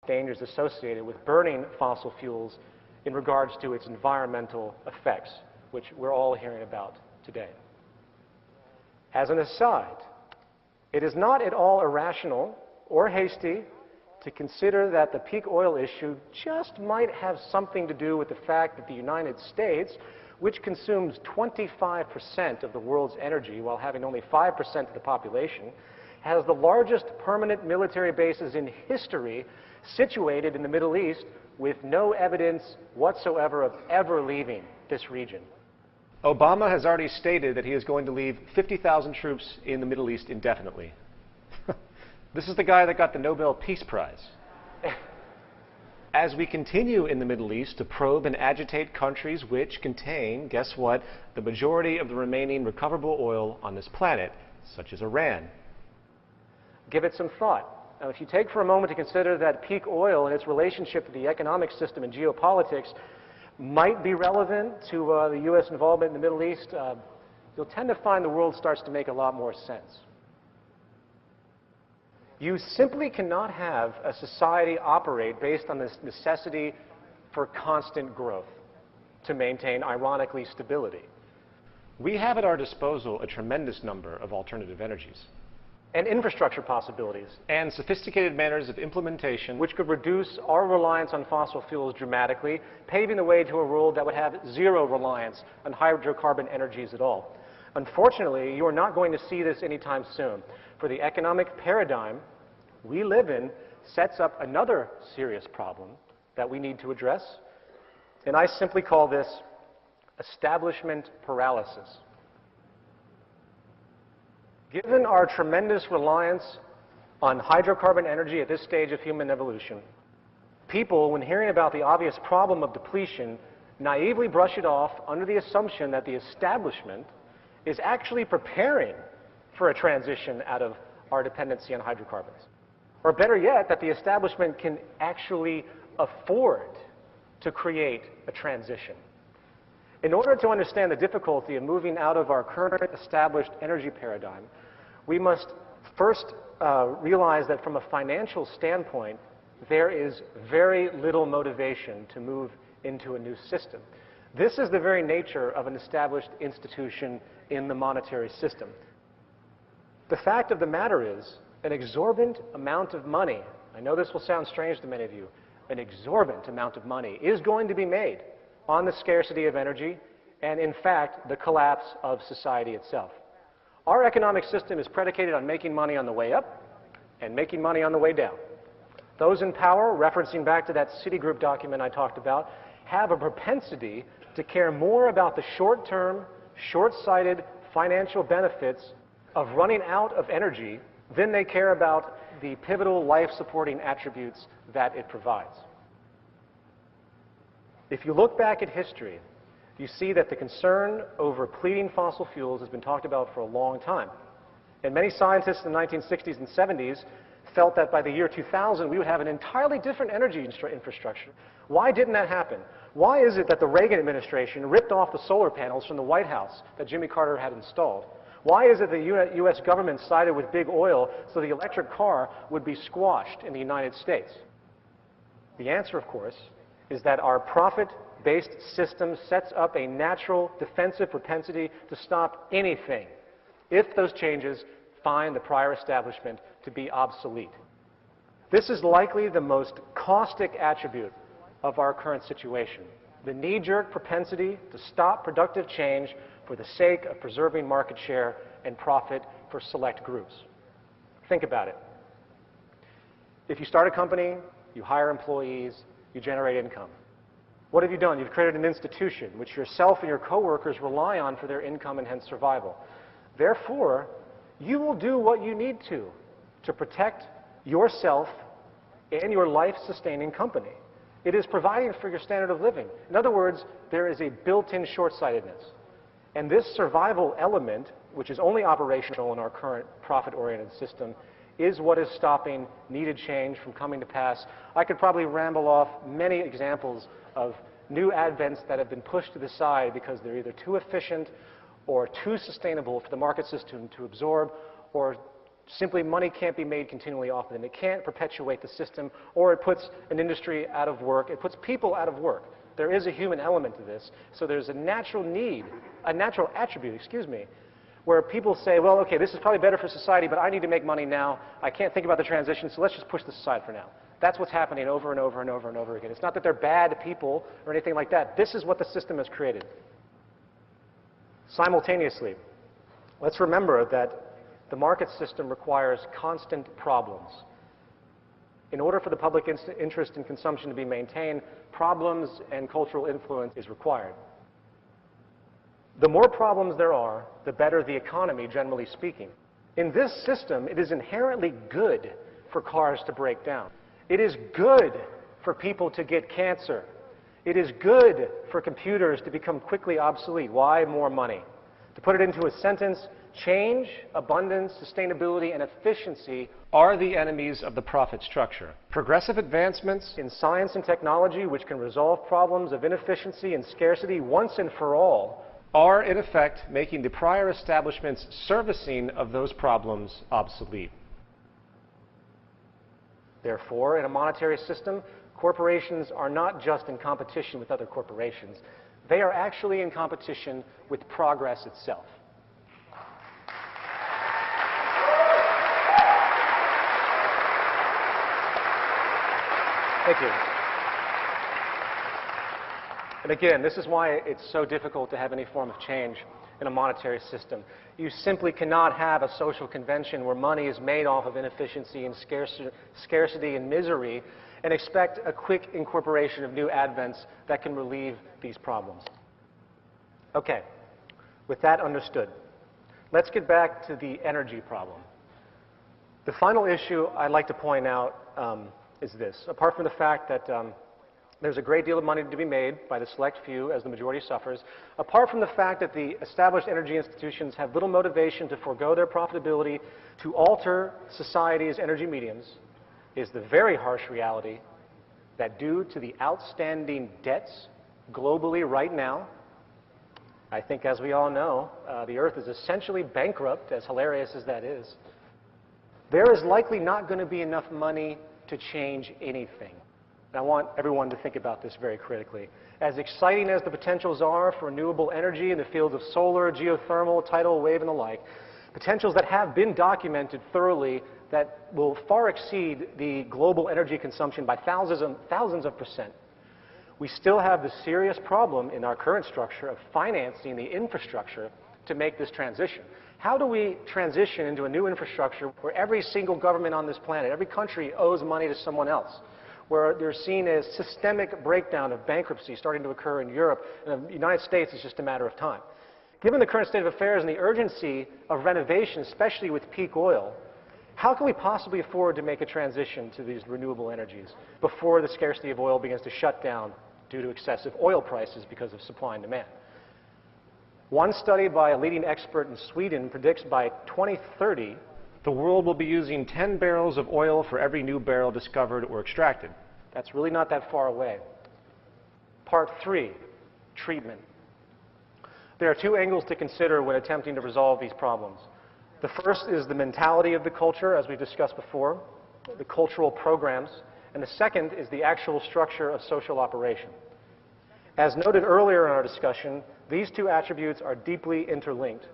dangers associated with burning fossil fuels in regards to its environmental effects, which we're all hearing about today. As an aside, it is not at all irrational or hasty to consider that the peak oil issue just might have something to do with the fact that the United States, which consumes 25% of the world's energy while having only 5% of the population, has the largest permanent military bases in history situated in the Middle East with no evidence whatsoever of ever leaving this region. Obama has already stated that he is going to leave 50,000 troops in the Middle East indefinitely. This is the guy that got the Nobel Peace Prize. As we continue in the Middle East to probe and agitate countries which contain, guess what, the majority of the remaining recoverable oil on this planet, such as Iran. Give it some thought. Now, if you take for a moment to consider that peak oil and its relationship to the economic system and geopolitics might be relevant to the U.S. involvement in the Middle East, you'll tend to find the world starts to make a lot more sense. You simply cannot have a society operate based on this necessity for constant growth to maintain, ironically, stability. We have at our disposal a tremendous number of alternative energies. And infrastructure possibilities. And sophisticated manners of implementation which could reduce our reliance on fossil fuels dramatically, paving the way to a world that would have zero reliance on hydrocarbon energies at all. Unfortunately, you are not going to see this anytime soon. For the economic paradigm we live in sets up another serious problem that we need to address, and I simply call this establishment paralysis. Given our tremendous reliance on hydrocarbon energy at this stage of human evolution, people, when hearing about the obvious problem of depletion, naively brush it off under the assumption that the establishment is actually preparing for a transition out of our dependency on hydrocarbons. Or better yet, that the establishment can actually afford to create a transition. In order to understand the difficulty of moving out of our current established energy paradigm, we must first realize that from a financial standpoint, there is very little motivation to move into a new system. This is the very nature of an established institution in the monetary system. The fact of the matter is, an exorbitant amount of money, I know this will sound strange to many of you, an exorbitant amount of money is going to be made on the scarcity of energy and, in fact, the collapse of society itself. Our economic system is predicated on making money on the way up and making money on the way down. Those in power, referencing back to that Citigroup document I talked about, have a propensity to care more about the short-term, short-sighted financial benefits of running out of energy than they care about the pivotal life-supporting attributes that it provides. If you look back at history, you see that the concern over depleting fossil fuels has been talked about for a long time. And many scientists in the 1960s and 70s felt that by the year 2000 we would have an entirely different energy infrastructure. Why didn't that happen? Why is it that the Reagan administration ripped off the solar panels from the White House that Jimmy Carter had installed? Why is it the U.S. government sided with big oil so the electric car would be squashed in the United States? The answer, of course, is that our profit-based system sets up a natural defensive propensity to stop anything if those changes find the prior establishment to be obsolete. This is likely the most caustic attribute of our current situation, the knee-jerk propensity to stop productive change for the sake of preserving market share and profit for select groups. Think about it. If you start a company, you hire employees, you generate income. What have you done? You've created an institution which yourself and your coworkers rely on for their income and hence survival. Therefore, you will do what you need to protect yourself and your life-sustaining company. It is providing for your standard of living. In other words, there is a built-in short-sightedness. And this survival element, which is only operational in our current profit-oriented system, is what is stopping needed change from coming to pass. I could probably ramble off many examples of new advents that have been pushed to the side because they're either too efficient or too sustainable for the market system to absorb or Simply, money can't be made continually off of them. It can't perpetuate the system, or it puts an industry out of work. It puts people out of work. There is a human element to this. So there's a natural need, a natural attribute, excuse me, where people say, well, okay, this is probably better for society, but I need to make money now. I can't think about the transition, so let's just push this aside for now. That's what's happening over and over and over and over again. It's not that they're bad people or anything like that. This is what the system has created. Simultaneously, let's remember that the market system requires constant problems. In order for the public interest in consumption to be maintained, problems and cultural influence is required. The more problems there are, the better the economy, generally speaking. In this system, it is inherently good for cars to break down. It is good for people to get cancer. It is good for computers to become quickly obsolete. Why? More money. To put it into a sentence, change, abundance, sustainability, and efficiency are the enemies of the profit structure. Progressive advancements in science and technology, which can resolve problems of inefficiency and scarcity once and for all, are, in effect, making the prior establishment's servicing of those problems obsolete. Therefore, in a monetary system, corporations are not just in competition with other corporations. They are actually in competition with progress itself. Thank you. And again, this is why it's so difficult to have any form of change in a monetary system. You simply cannot have a social convention where money is made off of inefficiency and scarcity and misery and expect a quick incorporation of new advents that can relieve these problems. Okay, with that understood, let's get back to the energy problem. The final issue I'd like to point out is this. Apart from the fact that there's a great deal of money to be made by the select few as the majority suffers, apart from the fact that the established energy institutions have little motivation to forego their profitability to alter society's energy mediums, is the very harsh reality that due to the outstanding debts globally right now, I think as we all know, the Earth is essentially bankrupt, as hilarious as that is, there is likely not going to be enough money to change anything. And I want everyone to think about this very critically. As exciting as the potentials are for renewable energy in the fields of solar, geothermal, tidal wave, and the like, potentials that have been documented thoroughly that will far exceed the global energy consumption by thousands of percent. We still have the serious problem in our current structure of financing the infrastructure to make this transition. How do we transition into a new infrastructure where every single government on this planet, every country owes money to someone else, where they're seen as systemic breakdown of bankruptcy starting to occur in Europe, and the United States is just a matter of time? Given the current state of affairs and the urgency of renovation, especially with peak oil, how can we possibly afford to make a transition to these renewable energies before the scarcity of oil begins to shut down due to excessive oil prices because of supply and demand? One study by a leading expert in Sweden predicts by 2030, the world will be using 10 barrels of oil for every new barrel discovered or extracted. That's really not that far away. Part 3, treatment. There are two angles to consider when attempting to resolve these problems. The first is the mentality of the culture, as we've discussed before, the cultural programs, and the second is the actual structure of social operation. As noted earlier in our discussion, these two attributes are deeply interlinked.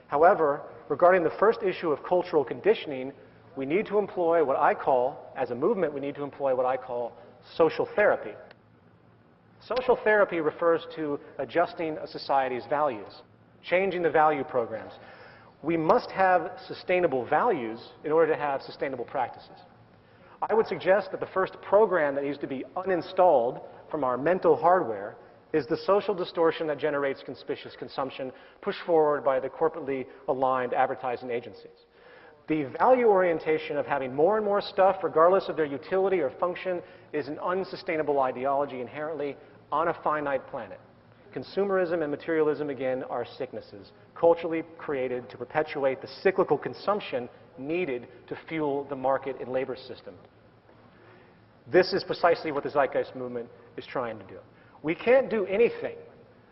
However, regarding the first issue of cultural conditioning, we need to employ what I call, as a movement, we need to employ what I call social therapy. Social therapy refers to adjusting a society's values, changing the value programs. We must have sustainable values in order to have sustainable practices. I would suggest that the first program that needs to be uninstalled from our mental hardware is the social distortion that generates conspicuous consumption pushed forward by the corporately aligned advertising agencies. The value orientation of having more and more stuff, regardless of their utility or function, is an unsustainable ideology inherently on a finite planet. Consumerism and materialism, again, are sicknesses, culturally created to perpetuate the cyclical consumption needed to fuel the market and labor system. This is precisely what the Zeitgeist movement is trying to do. We can't do anything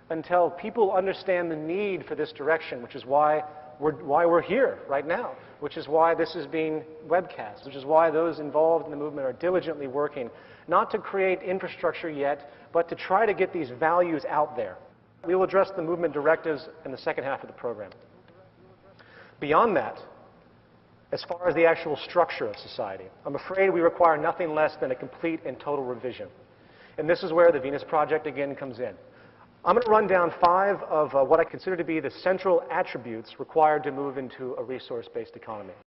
until people understand the need for this direction, which is why why we're here right now, which is why this is being webcast, which is why those involved in the movement are diligently working, not to create infrastructure yet, but to try to get these values out there. We will address the movement directives in the second half of the program. Beyond that, as far as the actual structure of society, I'm afraid we require nothing less than a complete and total revision. And this is where the Venus Project again comes in. I'm going to run down 5 of what I consider to be the central attributes required to move into a resource-based economy.